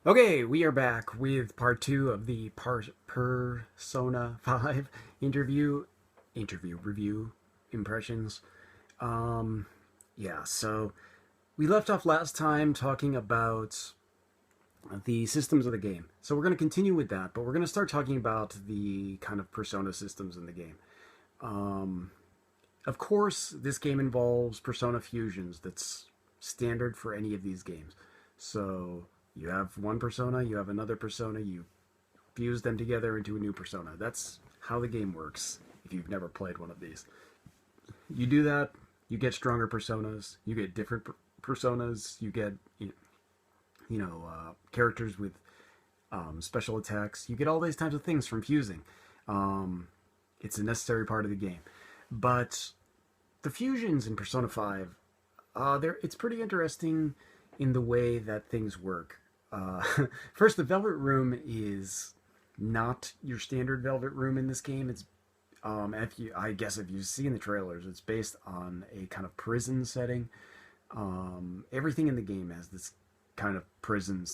Okay, we are back with part two of the Persona 5 interview review impressions. Um, yeah, so we left off last time talking about the systems of the game. So we're going to continue with that, but we're going to start talking about the kind of Persona systems in the game. Um, of course, this game involves Persona fusions. That's standard for any of these games. So you have one persona, you have another persona, you fuse them together into a new persona. That's how the game works if you've never played one of these. You do that, you get stronger personas, you get different personas, you get characters with special attacks. You get all these types of things from fusing. Um, it's a necessary part of the game. But the fusions in Persona 5, it's pretty interesting in the way that things work. Uh, First, the Velvet Room is not your standard Velvet Room in this game. I guess if you've seen the trailers, it's based on a kind of prison setting. Everything in the game has this kind of prison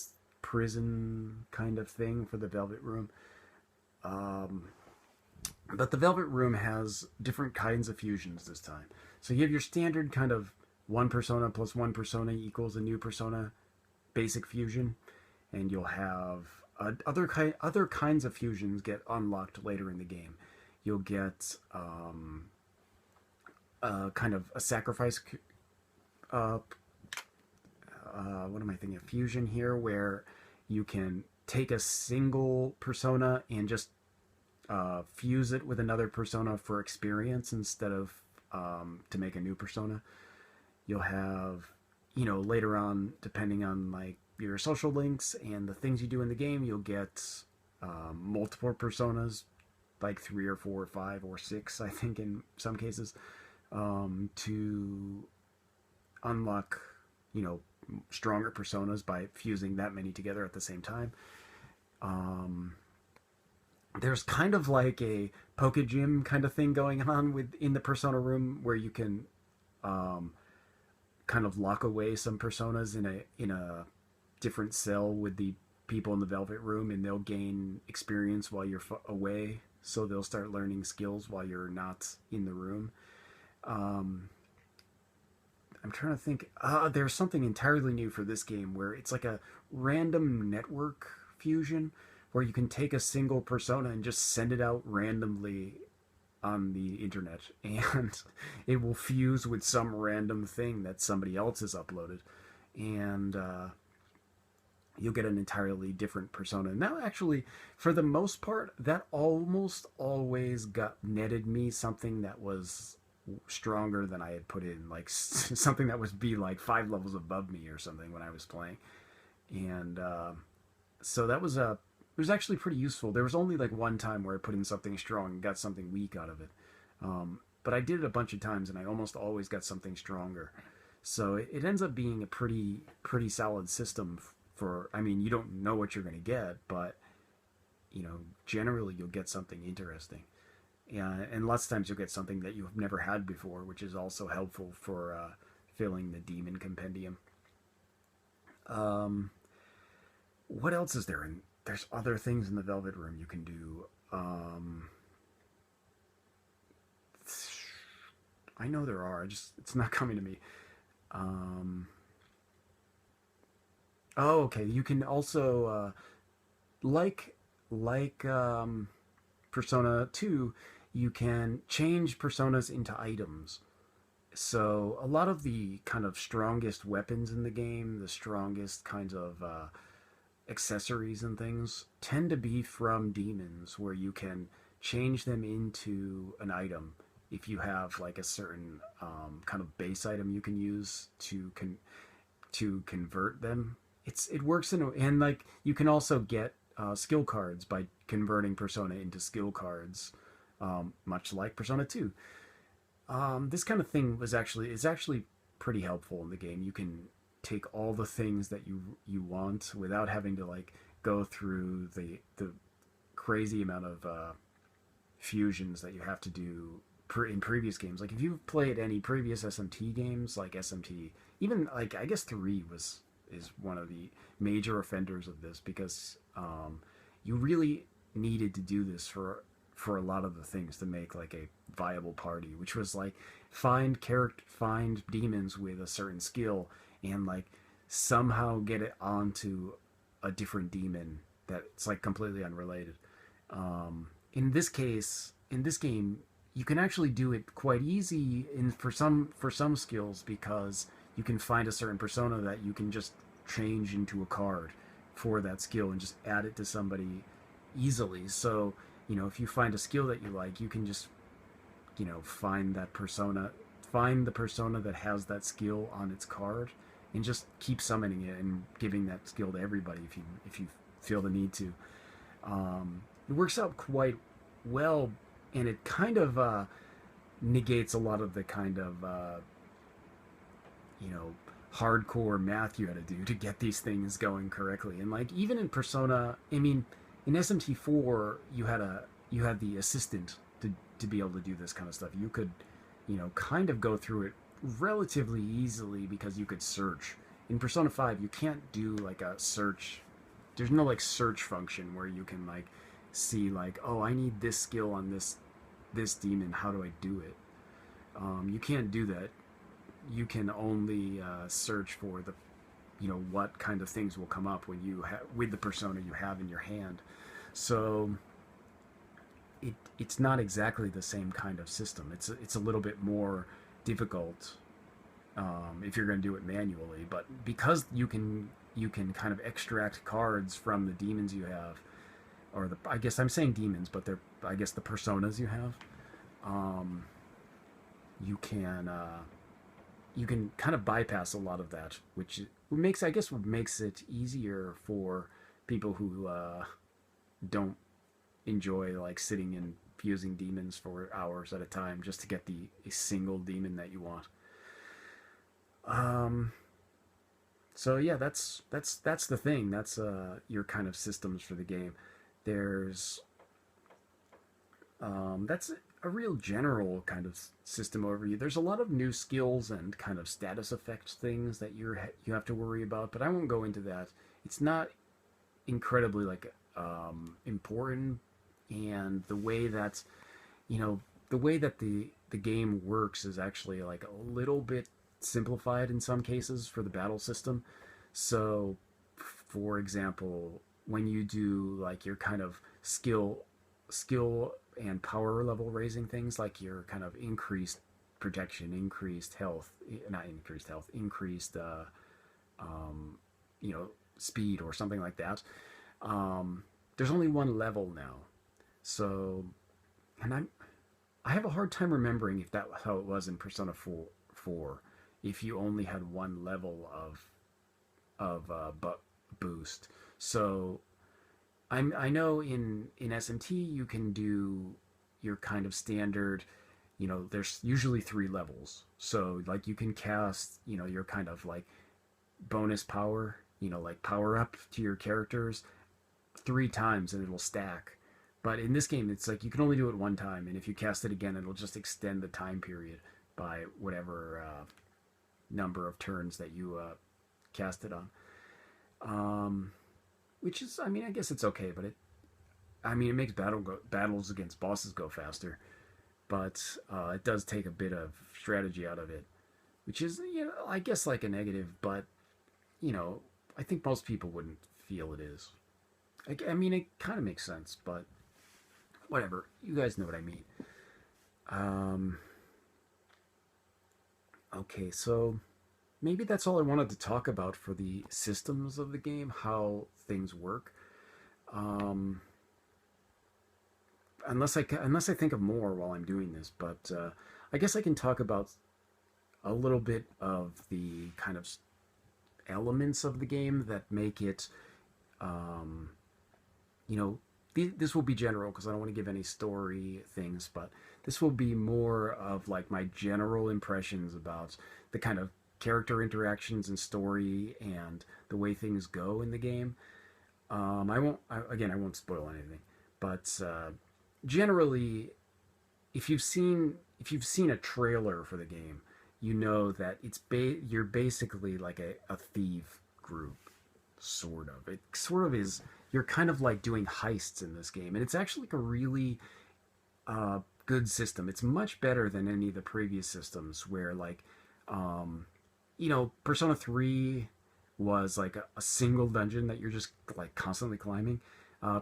kind of thing for the Velvet Room. Um, but the Velvet Room has different kinds of fusions this time. So you have your standard kind of one persona plus one persona equals a new persona basic fusion, and you'll have other kinds of fusions get unlocked later in the game. You'll get kind of a sacrifice. Uh, what am I thinking? A fusion here where you can take a single persona and just fuse it with another persona for experience instead of to make a new persona. You'll have, later on, depending on like your social links and the things you do in the game, you'll get multiple personas, like three or four or five or six, I think, in some cases, to unlock, you know, stronger personas by fusing that many together at the same time. Um, there's kind of like a poke gym kind of thing going on in the persona room where you can um, kind of lock away some personas in a different cell with the people in the velvet room, and they'll gain experience while you're away, so they'll start learning skills while you're not in the room. um, I'm trying to think. There's something entirely new for this game where it's like a random network fusion where you can take a single persona and just send it out randomly on the internet, and it will fuse with some random thing that somebody else has uploaded, and you'll get an entirely different persona. Now, actually, for the most part, that almost always got netted me something that was stronger than I had put in, like something that was be like 5 levels above me or something when I was playing, and so that was a it was actually pretty useful. There was only like one time where I put in something strong and got something weak out of it, but I did it a bunch of times and I almost always got something stronger. So it ends up being a pretty solid system for. I mean, you don't know what you're going to get, but generally you'll get something interesting. And lots of times you'll get something that you've never had before, which is also helpful for filling the demon compendium. Um, what else is there? And there's other things in the Velvet Room you can do. I know there are. It's not coming to me. Um, oh, okay. You can also like like Persona 2, you can change personas into items. So a lot of the kind of strongest weapons in the game, the strongest kinds of accessories and things, tend to be from demons, where you can change them into an item if you have like a certain kind of base item you can use to convert them. It works and like you can also get skill cards by converting Persona into skill cards, much like Persona 2. This kind of thing is actually pretty helpful in the game. You can take all the things that you want without having to like go through the crazy amount of fusions that you have to do in previous games. Like if you've played any previous SMT games, like SMT, even like I guess 3 is one of the major offenders of this because you really needed to do this for a lot of the things to make like a viable party, which was like find demons with a certain skill and like somehow get it onto a different demon that's like completely unrelated. In this case, in this game, you can actually do it quite easy in for some skills because you can find a certain persona that you can just change into a card for that skill and just add it to somebody easily. So, you know, if you find a skill that you like, you can just, you know, find the persona that has that skill on its card and just keep summoning it and giving that skill to everybody if you feel the need to. It works out quite well, and it kind of negates a lot of the kind of you know, hardcore math you had to do to get these things going correctly. And like even in Persona, I mean, in SMT4, you had the assistant to be able to do this kind of stuff. You could, you know, kind of go through it relatively easily because you could search. In Persona 5, you can't do like a search. There's no like search function where you can like see like, oh, I need this skill on this demon. How do I do it? You can't do that. You can only search for the, you know, what kind of things will come up when you with the persona you have in your hand. So it's not exactly the same kind of system. It's a little bit more difficult if you're going to do it manually. But because you can kind of extract cards from the demons you have, or the, I guess I'm saying demons, but they're, I guess, the personas you have. Um, you can kind of bypass a lot of that, which makes, I guess, what makes it easier for people who don't enjoy like sitting and fusing demons for hours at a time just to get the a single demon that you want. Um, so yeah, that's the thing. That's your kind of systems for the game. There's that's a real general kind of system overview. There's a lot of new skills and kind of status effects things that you have to worry about, but I won't go into that. It's not incredibly like important, and the way that, you know, the way that the game works is actually like a little bit simplified in some cases for the battle system. So, for example, when you do like your kind of skill and power level raising things, like your kind of increased protection, increased health, not increased health, increased um, you know, speed or something like that. There's only one level now, so, and I have a hard time remembering if that how it was in Persona 4. 4 if you only had one level of boost. So I know in SMT you can do your kind of standard, you know, there's usually three levels. So like you can cast, you know, your kind of like bonus power, you know, like power up to your characters three times and it'll stack. But in this game it's like you can only do it one time, and if you cast it again it'll just extend the time period by whatever number of turns that you cast it on. Which is, I mean, I guess it's okay, but I mean, it makes battles against bosses go faster, but it does take a bit of strategy out of it, which is, you know, I guess like a negative, but you know, I think most people wouldn't feel it is. I mean, it kind of makes sense, but whatever. You guys know what I mean. Um, okay, so maybe that's all I wanted to talk about for the systems of the game, how things work. Um, unless I think of more while I'm doing this, but I guess I can talk about a little bit of the kind of elements of the game that make it, um, you know, this will be general because I don't want to give any story things, but this will be more of like my general impressions about the kind of character interactions and story and the way things go in the game. Again, I won't spoil anything, but generally, if you've seen a trailer for the game, you know that you're basically like a thief group, sort of. It sort of is. You're kind of like doing heists in this game, and it's actually like a really good system. It's much better than any of the previous systems where like, um, Persona 3 was like a single dungeon that you're just like constantly climbing.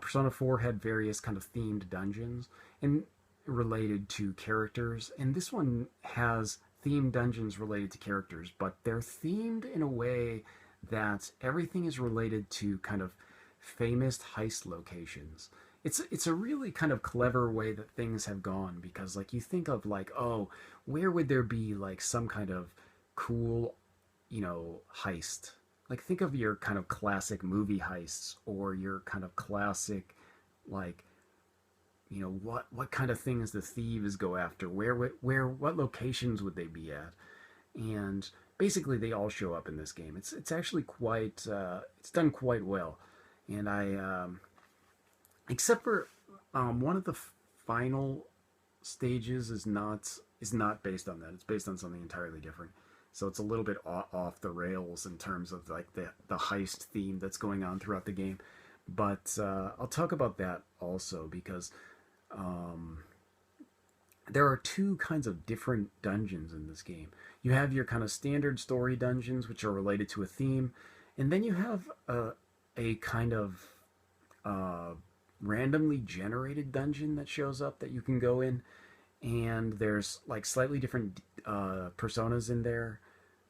Persona 4 had various kind of themed dungeons and related to characters, and this one has themed dungeons related to characters, but they're themed in a way that everything is related to kind of famous heist locations. It's a really kind of clever way that things have gone because like you think of like, oh, where would there be like some kind of cool, heist? Like think of your kind of classic movie heists or your kind of classic like, what kind of things the thieves go after? Where what locations would they be at? And basically they all show up in this game. It's actually quite it's done quite well. And I except for one of the final stages is not based on that. It's based on something entirely different. So it's a little bit off the rails in terms of like the heist theme that's going on throughout the game. But I'll talk about that also because um, there are two kinds of different dungeons in this game. You have your kind of standard story dungeons, which are related to a theme, and then you have a kind of uh, randomly generated dungeon that shows up that you can go in, and there's like slightly different personas in there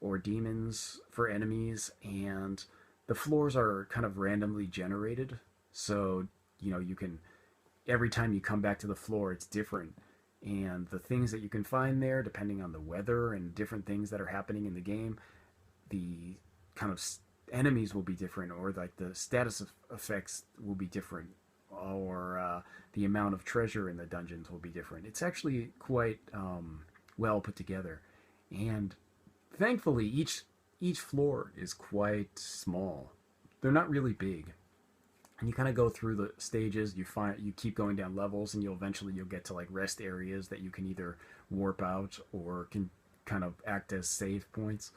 or demons for enemies, and the floors are kind of randomly generated. So, you can every time you come back to the floor, it's different. And the things that you can find there, depending on the weather and different things that are happening in the game, the kind of enemies will be different, or like the status effects will be different, or the amount of treasure in the dungeons will be different. It's actually quite well put together, and thankfully, each floor is quite small. They're not really big, and you kind of go through the stages. You keep going down levels, and you'll get to like rest areas that you can either warp out or can kind of act as save points.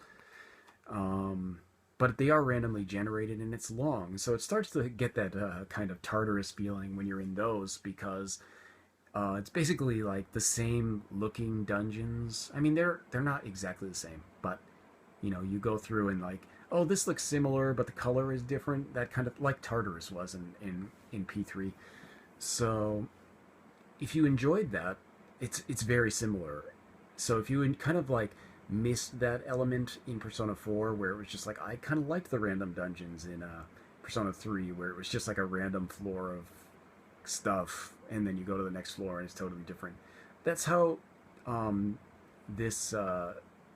Um, but they are randomly generated, and it's long, so it starts to get that kind of Tartarus feeling when you're in those because it's basically like the same looking dungeons. I mean, they're not exactly the same, but you go through and like, oh, this looks similar, but the color is different. That kind of like Tartarus was in P3. So if you enjoyed that, it's very similar. So if you kind of like missed that element in Persona 4, where it was just like I kind of liked the random dungeons in Persona 3, where it was just like a random floor of stuff, and then you go to the next floor and it's totally different. That's how this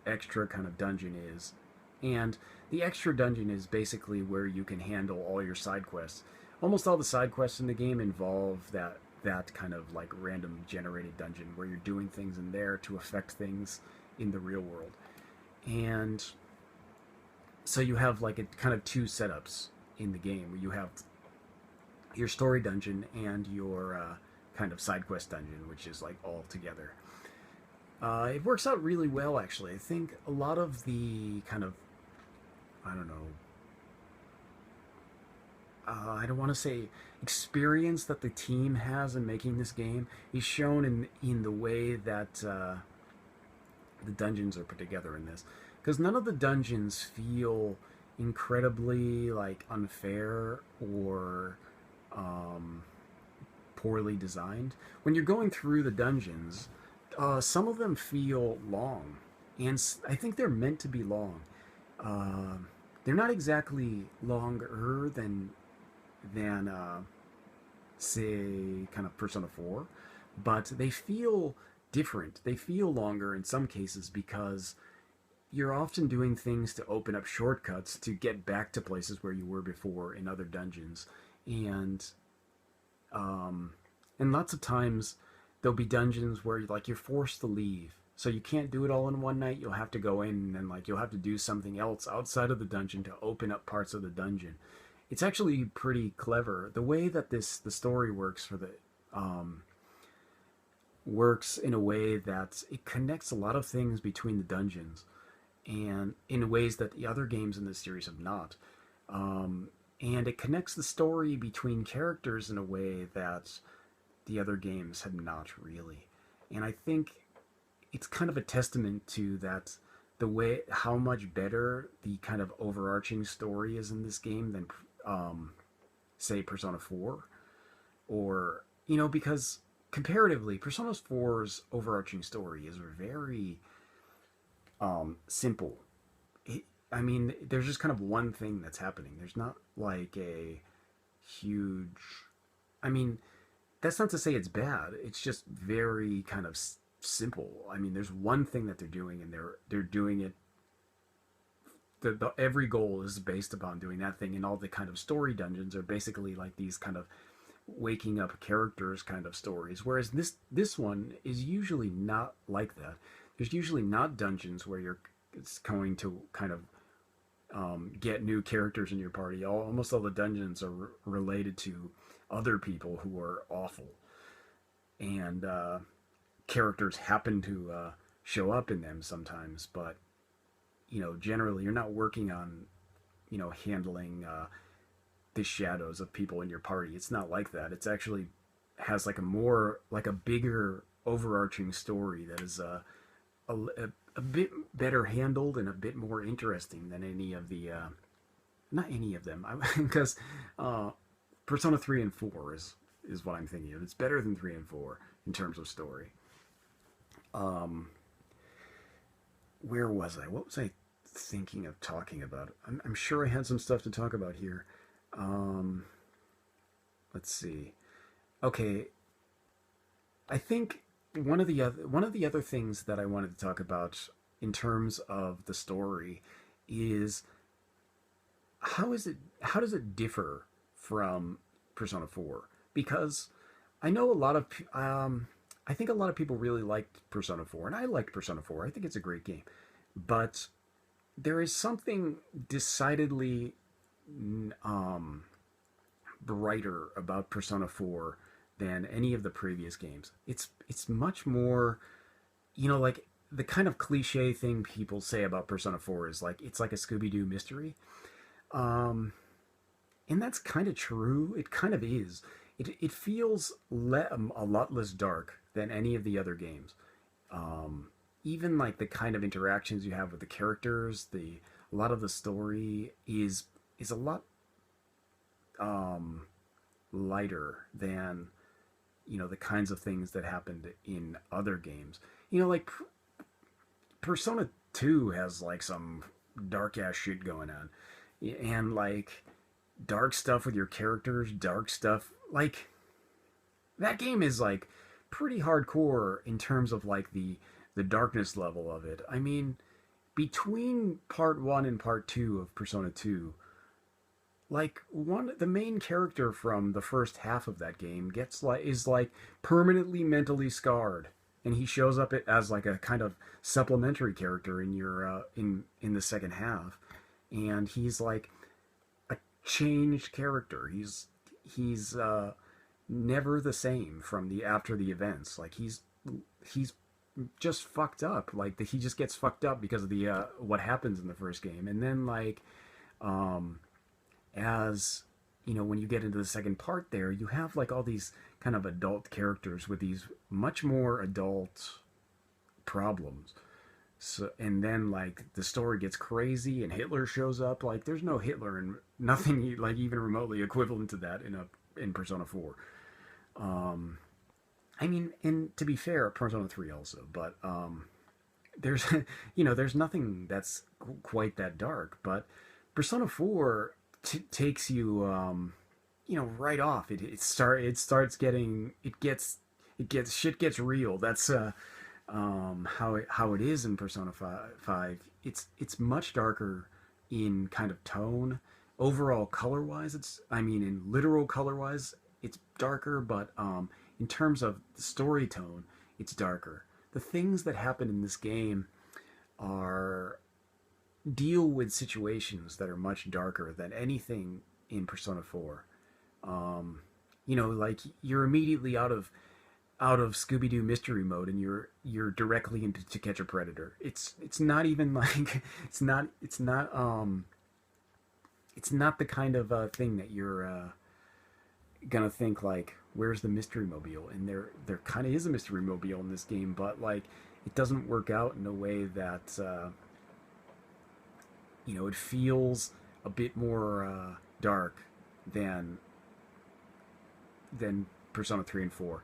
extra kind of dungeon is. And the extra dungeon is basically where you can handle all your side quests. Almost all the side quests in the game involve that kind of like random generated dungeon where you're doing things in there to affect things in the real world. And so you have like a kind of two setups in the game where you have your story dungeon and your kind of side quest dungeon, which is like all together. It works out really well, actually. I think a lot of the kind of, I don't know, I don't want to say experience that the team has in making this game is shown in the way that the dungeons are put together in this. Because none of the dungeons feel incredibly like unfair or um, poorly designed. When you're going through the dungeons, some of them feel long, and I think they're meant to be long. Uh, they're not exactly longer than say kind of Persona 4, but they feel different. They feel longer in some cases because you're often doing things to open up shortcuts to get back to places where you were before in other dungeons, and um, and lots of times there'll be dungeons where like you're forced to leave. So you can't do it all in one night. You'll have to go in and then like you'll have to do something else outside of the dungeon to open up parts of the dungeon. It's actually pretty clever. The way that the story works for the um, works in a way that it connects a lot of things between the dungeons and in ways that the other games in this series have not. and it connects the story between characters in a way that the other games have not really. And I think it's kind of a testament to that, the way how much better the kind of overarching story is in this game than say Persona 4, or because comparatively Persona 4's overarching story is very simple. I mean, there's just kind of one thing that's happening. There's not like a huge. I mean, that's not to say it's bad. It's just very kind of simple. I mean, there's one thing that they're doing, and they're doing it. Every goal is based upon doing that thing, and all the kind of story dungeons are basically like these kind of waking up characters kind of stories. Whereas this one is usually not like that. There's usually not dungeons where you're it's going to kind of get new characters in your party. Almost all the dungeons are related to other people who are awful, and characters happen to show up in them sometimes. But generally, you're not working on handling the shadows of people in your party. It's not like that. It's actually has like a bigger overarching story that is a bit better handled and a bit more interesting than any of the not any of them, because Persona 3 and 4 is what I'm thinking of. It's better than 3 and 4 in terms of story. Where was I? What was I thinking of talking about? I'm sure I had some stuff to talk about here. Let's see. Okay, I think one of the other things that I wanted to talk about in terms of the story is how does it differ from Persona 4? Because I know I think a lot of people really liked Persona 4, and I liked Persona 4. I think it's a great game, but there is something decidedly brighter about Persona 4 than any of the previous games. It's much more, like the kind of cliche thing people say about Persona 4 is like it's like a Scooby-Doo mystery. Um, and that's kind of true. It kind of is. It feels a lot less dark than any of the other games. Even like the kind of interactions you have with the characters, a lot of the story is a lot lighter than the kinds of things that happened in other games. Like Persona 2 has like some dark ass shit going on, and like dark stuff with your characters, dark stuff like that game is like pretty hardcore in terms of like the darkness level of it. I mean, between part 1 and part 2 of Persona 2, like the main character from the first half of that game is like permanently mentally scarred, and he shows up as like a kind of supplementary character in your in the second half, and he's like a changed character. He's never the same from the after the events. Like he's just fucked up. Like he just gets fucked up because of the what happens in the first game, and then like as when you get into the second part there, you have like all these kind of adult characters with these much more adult problems. So, and then like the story gets crazy and Hitler shows up. Like there's no Hitler and nothing like even remotely equivalent to that in Persona 4. I mean, and to be fair, Persona 3 also, but there's there's nothing that's quite that dark, but Persona 4 takes you right off. Shit gets real. That's how it is in Persona 5. It's much darker in kind of tone. Overall color wise, in literal color wise, it's darker, but in terms of the story tone, it's darker. The things that happen in this game are deal with situations that are much darker than anything in Persona 4. Like you're immediately out of Scooby-Doo mystery mode and you're directly into To Catch a Predator. It's not even like it's not it's not the kind of thing that you're gonna think like, where's the mystery mobile? And there kind of is a mystery mobile in this game, but like it doesn't work out in a way that it feels a bit more dark than Persona 3 and 4.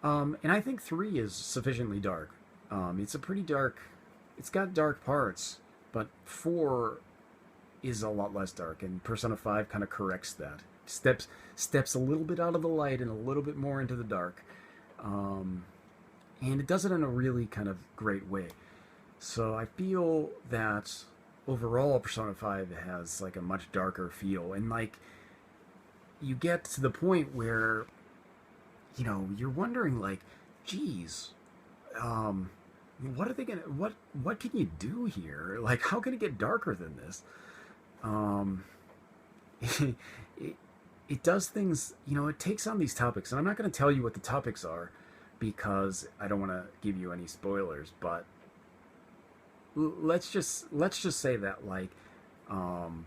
And I think 3 is sufficiently dark. It's a pretty dark. It's got dark parts, but 4 is a lot less dark, and Persona 5 kind of corrects that. Steps a little bit out of the light and a little bit more into the dark, um, and it does it in a really kind of great way. So I feel that overall Persona 5 has like a much darker feel, and like you get to the point where you're wondering like, geez, um, what are they gonna what can you do here? Like, how can it get darker than this? Um, it, it does things, it takes on these topics, and I'm not going to tell you what the topics are because I don't want to give you any spoilers, but let's just say that like, um,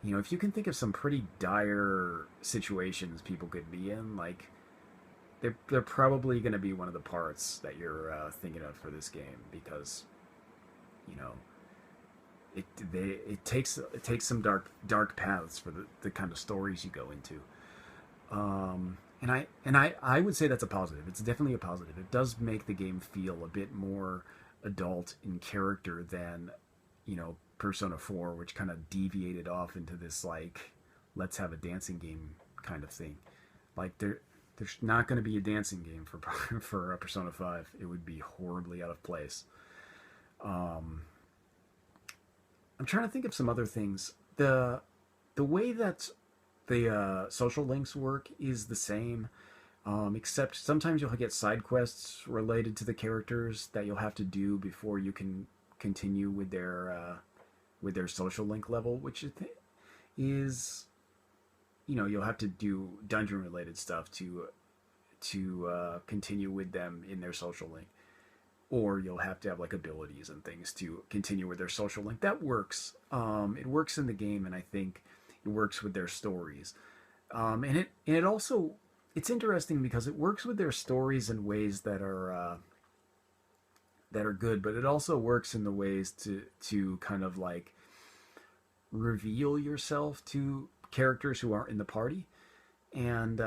if you can think of some pretty dire situations people could be in, like they're probably going to be one of the parts that you're thinking of for this game because you know it takes some dark paths for the kind of stories you go into. And I would say that's a positive. It's definitely a positive. It does make the game feel a bit more adult in character than Persona 4, which kind of deviated off into this like, let's have a dancing game kind of thing. Like there's not going to be a dancing game for for Persona 5. It would be horribly out of place. Um, I'm trying to think of some other things. The way that the social links work is the same, except sometimes you'll get side quests related to the characters that you'll have to do before you can continue with their social link level, which is you'll have to do dungeon related stuff to continue with them in their social link, or you'll have to have like abilities and things to continue with their social link. That works. It works in the game, and I think it works with their stories. And it also, it's interesting because it works with their stories in ways that are good, but it also works in the ways to kind of like reveal yourself to characters who aren't in the party, and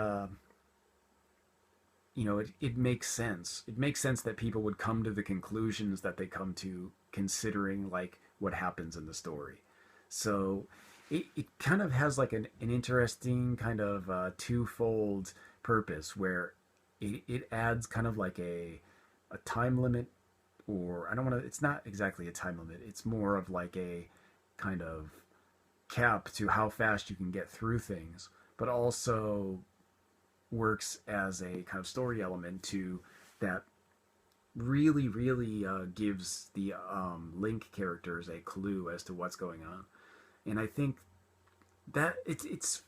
it makes sense. It makes sense that people would come to the conclusions that they come to considering like what happens in the story. So it kind of has like an interesting kind of twofold purpose where it adds kind of like a time limit, or I don't want to, it's not exactly a time limit. It's more of like a kind of cap to how fast you can get through things, but also works as a kind of story element to that really gives the Link characters a clue as to what's going on. And I think that it's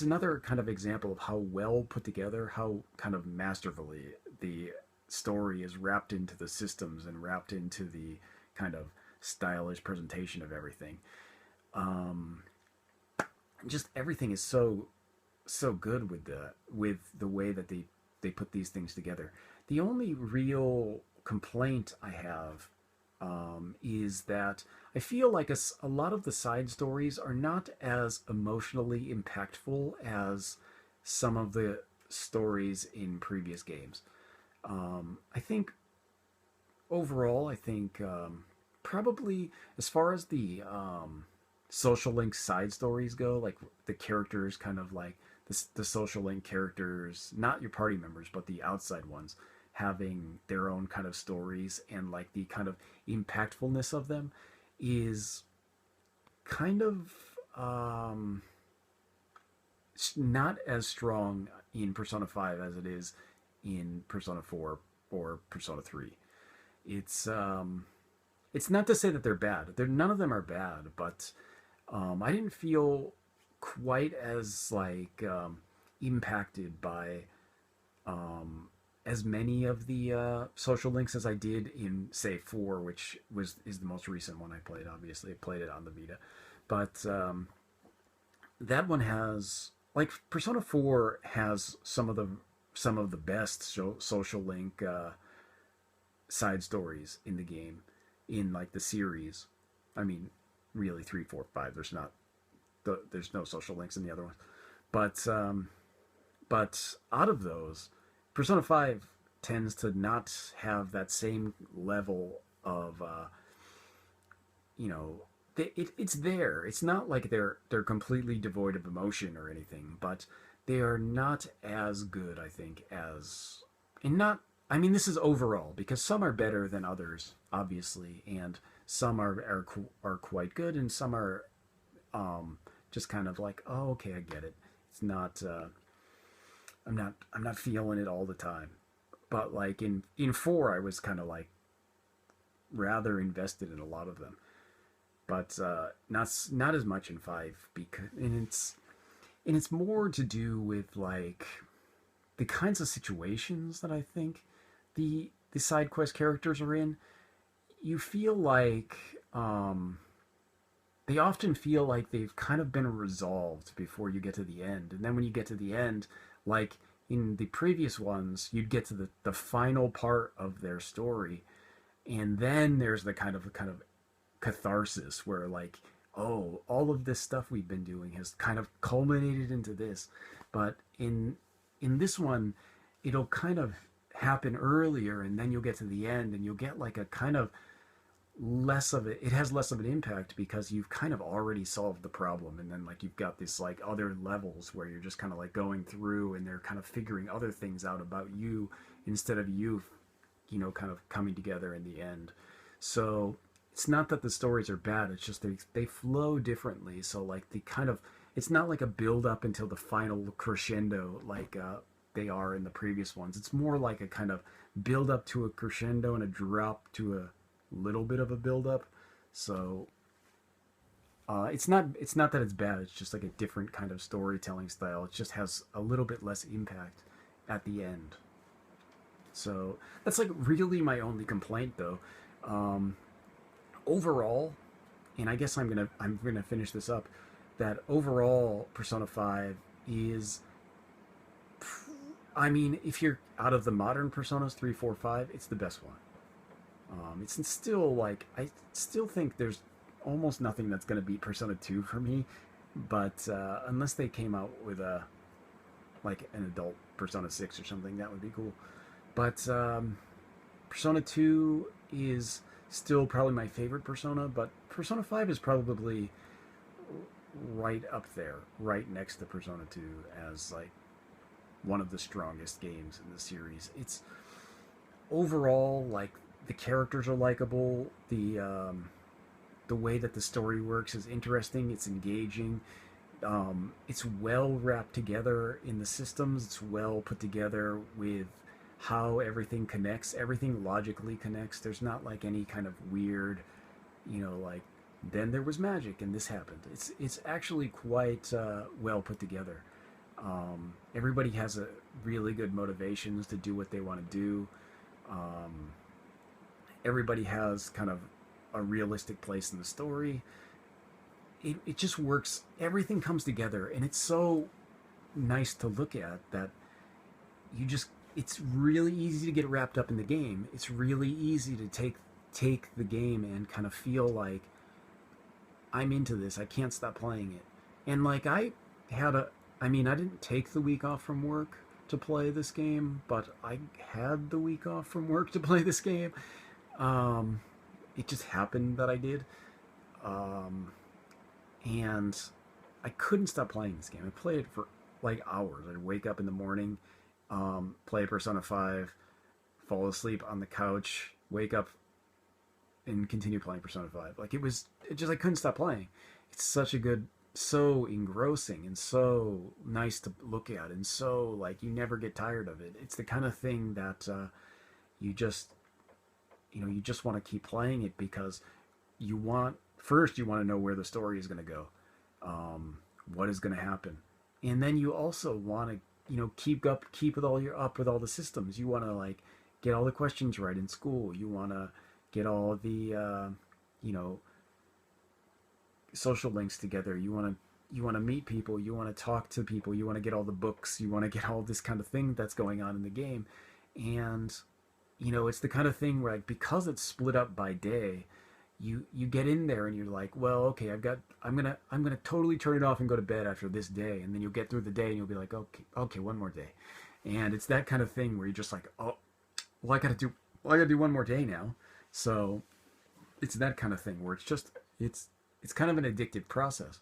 another kind of example of how well put together, how kind of masterfully the story is wrapped into the systems and wrapped into the kind of stylish presentation of everything. Um, just everything is so good with the way that they put these things together. The only real complaint I have is that I feel like a lot of the side stories are not as emotionally impactful as some of the stories in previous games. I think overall, I think probably as far as the social link side stories go, like the characters kind of like the social link characters, not your party members, but the outside ones, having their own kind of stories and like the kind of impactfulness of them is kind of not as strong in Persona 5 as it is in Persona 4 or Persona 3. It's it's not to say that they're bad. None of them are bad, but I didn't feel quite as like impacted by as many of the social links as I did in say 4, which is the most recent one I played. Obviously, I played it on the Vita, but that one has, like, Persona 4 has some of the best social link side stories in the game, in like the series. I mean, really, 3, 4, 5. There's no social links in the other ones, but out of those, Persona 5 tends to not have that same level of you know it's there. It's not like they're completely devoid of emotion or anything, but they are not as good, I think, as, and not. I mean, this is overall, because some are better than others, obviously, and some are quite good, and some are just kind of like, oh, okay, I get it. It's not. I'm not feeling it all the time. But like in 4, I was kind of like rather invested in a lot of them, but not as much in 5, because and it's more to do with like the kinds of situations that I think the side quest characters are in. You feel like they often feel like they've kind of been resolved before you get to the end. And then when you get to the end, like in the previous ones, you'd get to the final part of their story, and then there's the kind of catharsis where, like, oh, all of this stuff we've been doing has kind of culminated into this. But in this one, it'll kind of happen earlier, and then you'll get to the end, and you'll get like a kind of less of it has less of an impact, because you've kind of already solved the problem, and then like you've got this like other levels where you're just kind of like going through, and they're kind of figuring other things out about you, instead of you, kind of coming together in the end. So it's not that the stories are bad, it's just they flow differently. So like the kind of, it's not like a build up until the final crescendo, like they are in the previous ones. It's more like a kind of build up to a crescendo and a drop to a little bit of a build up. So it's not that it's bad. It's just like a different kind of storytelling style. It just has a little bit less impact at the end. So that's like really my only complaint, though. Um, Overall, and I guess I'm gonna finish this up. That overall, Persona 5 is, I mean, if you're out of the modern Personas 3, 4, 5, it's the best one. It's still like, I still think there's almost nothing that's gonna beat Persona 2 for me, but unless they came out with a like an adult Persona 6 or something, that would be cool. But Persona 2 is still probably my favorite Persona, but Persona 5 is probably right up there, right next to Persona 2, as like one of the strongest games in the series. It's overall like the characters are likable, the way that the story works is interesting, it's engaging. It's well wrapped together in the systems. It's well put together with how everything connects. Everything logically connects. There's not like any kind of weird, like, then there was magic and this happened. It's actually quite well put together. Everybody has a really good motivations to do what they want to do. Um, Everybody has kind of a realistic place in the story. It just works. Everything comes together, and it's so nice to look at that you just, it's really easy to get wrapped up in the game. It's really easy to take the game and kind of feel like, I'm into this. I can't stop playing it. And like had a I mean, I didn't take the week off from work to play this game, but I had the week off from work to play this game. Um it just happened that I did. Um and I couldn't stop playing this game. I played it for like hours. I'd wake up in the morning, play Persona 5, fall asleep on the couch, wake up, and continue playing Persona 5. Like, it just, I couldn't stop playing. It's such a good, so engrossing and so nice to look at, and so, like, you never get tired of it. It's the kind of thing that you just, you just want to keep playing it, because first, you want to know where the story is going to go, what is going to happen. And then you also want to, keep with all the systems. You want to, like, get all the questions right in school. You want to get all the you know social links together. You want to you want to meet people, you want to talk to people, you want to get all the books, you want to get all this kind of thing that's going on in the game. And it's the kind of thing where, like, because it's split up by day, you get in there and you're like, well, okay, I'm gonna totally turn it off and go to bed after this day, and then you'll get through the day and you'll be like, okay, one more day. And it's that kind of thing where you're just like, oh, well, I gotta do one more day now. So it's that kind of thing where it's kind of an addictive process.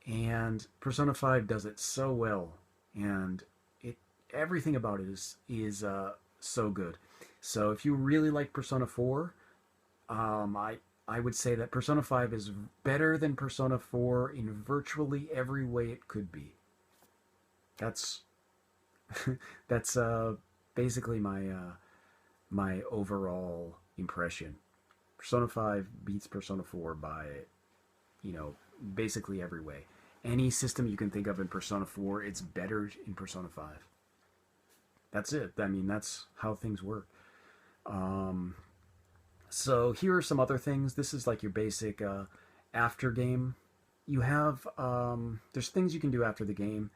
And Persona 5 does it so well, and everything about it is so good. So if you really like Persona 4, I would say that Persona 5 is better than Persona 4 in virtually every way it could be. That's that's basically my overall impression. Persona 5 beats Persona 4 by, you know, basically every way. Any system you can think of in Persona 4, it's better in Persona 5. That's it. I mean, that's how things work. Um, so here are some other things. This is like your basic after game. You have there's things you can do after the game.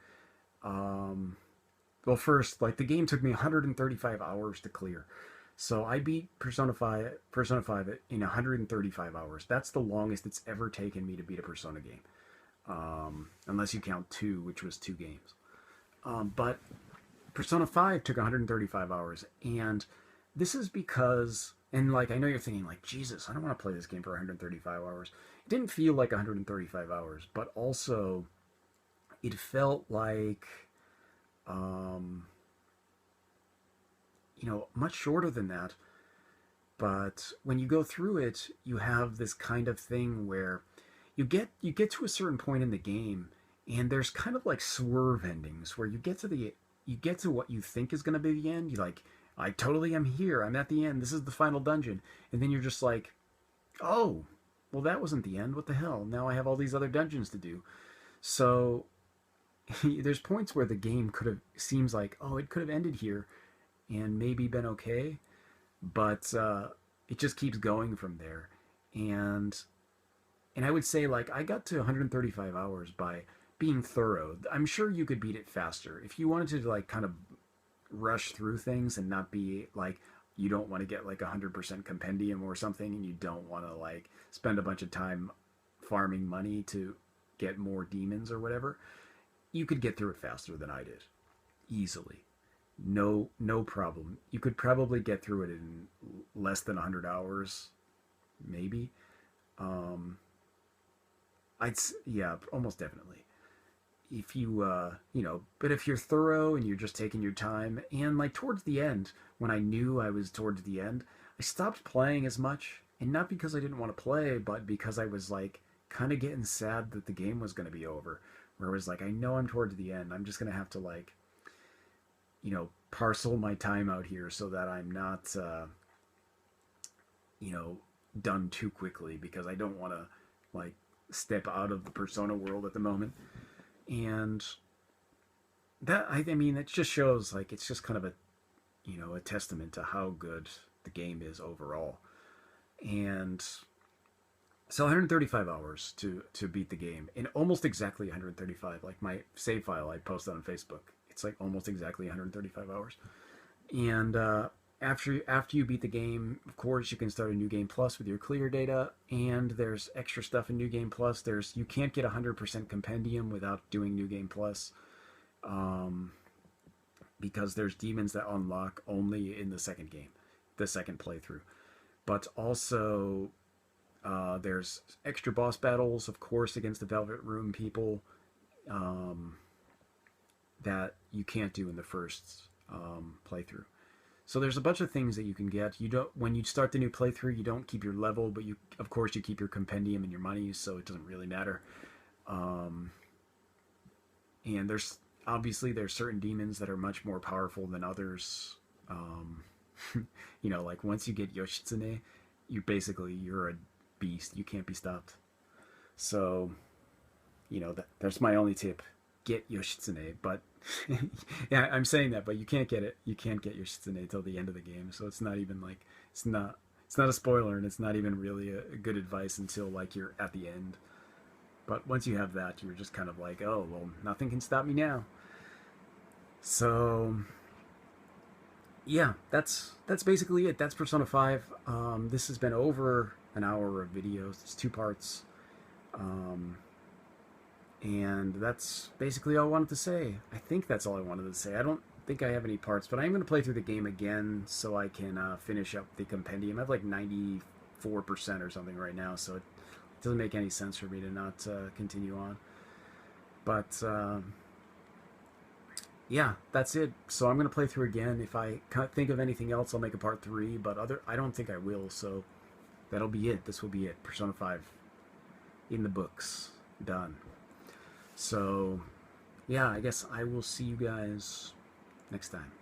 Um, well, first, like, the game took me 135 hours to clear. So I beat Persona 5 in 135 hours. That's the longest it's ever taken me to beat a Persona game. Unless you count 2, which was 2 games. But Persona 5 took 135 hours, and this is because, and, like, I know you're thinking, like, Jesus, I don't want to play this game for 135 hours. It didn't feel like 135 hours, but also it felt like, um, much shorter than that. But when you go through it, you have this kind of thing where you get to a certain point in the game, and there's kind of like swerve endings where you get to what you think is going to be the end. You like, I totally am here. I'm at the end. This is the final dungeon. And then you're just like, oh, well, that wasn't the end. What the hell? Now I have all these other dungeons to do. So there's points where the game seems like, oh, it could have ended here and maybe been okay, but it just keeps going from there. And I would say, like, I got to 135 hours by being thorough. I'm sure you could beat it faster if you wanted to, like, kind of rush through things and not be like, you don't want to get like 100% compendium or something, and you don't want to, like, spend a bunch of time farming money to get more demons or whatever. You could get through it faster than I did, easily. No problem. You could probably get through it in less than 100 hours, maybe. Um, yeah, almost definitely. If but if you're thorough and you're just taking your time, and, like, towards the end, when I knew I was towards the end, I stopped playing as much, and not because I didn't want to play, but because I was, like, kind of getting sad that the game was going to be over. Where I was like, I know I'm towards the end. I'm just going to have to, like, parcel my time out here so that I'm not, you know, done too quickly, because I don't want to, like, step out of the Persona world at the moment. And that, I mean, it just shows, like, it's just kind of a testament to how good the game is overall. And so 135 hours to beat the game, in almost exactly 135. Like, my save file I posted on Facebook, it's like almost exactly 135 hours. And after you beat the game, of course, you can start a New Game Plus with your clear data, and there's extra stuff in New Game Plus. You can't get 100% compendium without doing New Game Plus, because there's demons that unlock only in the second game, the second playthrough. But also, there's extra boss battles, of course, against the Velvet Room people, um, that you can't do in the first playthrough. So there's a bunch of things that you can get. You don't, when you start the new playthrough, you don't keep your level, but of course, you keep your compendium and your money, so it doesn't really matter. Um, and there's certain demons that are much more powerful than others. Um, like, once you get Yoshitsune, you're a beast. You can't be stopped. So, that's my only tip. Get Yoshitsune, but yeah, I'm saying that, but you can't get it. You can't get Yoshitsune until the end of the game, so it's not even like, it's not a spoiler, and it's not even really a good advice until, like, you're at the end. But once you have that, you're just kind of like, oh, well, nothing can stop me now. So yeah, that's basically it. That's Persona 5. This has been over an hour of videos. It's 2 parts. Um, and that's basically all I wanted to say. I think that's all I wanted to say. I don't think I have any parts, but I'm going to play through the game again so I can finish up the compendium. I have like 94% or something right now, so it doesn't make any sense for me to not continue on. But yeah, that's it. So I'm going to play through again. If I can't think of anything else, I'll make a part 3, but I don't think I will, so that'll be it. This will be it. Persona 5 in the books. Done. So, yeah, I guess I will see you guys next time.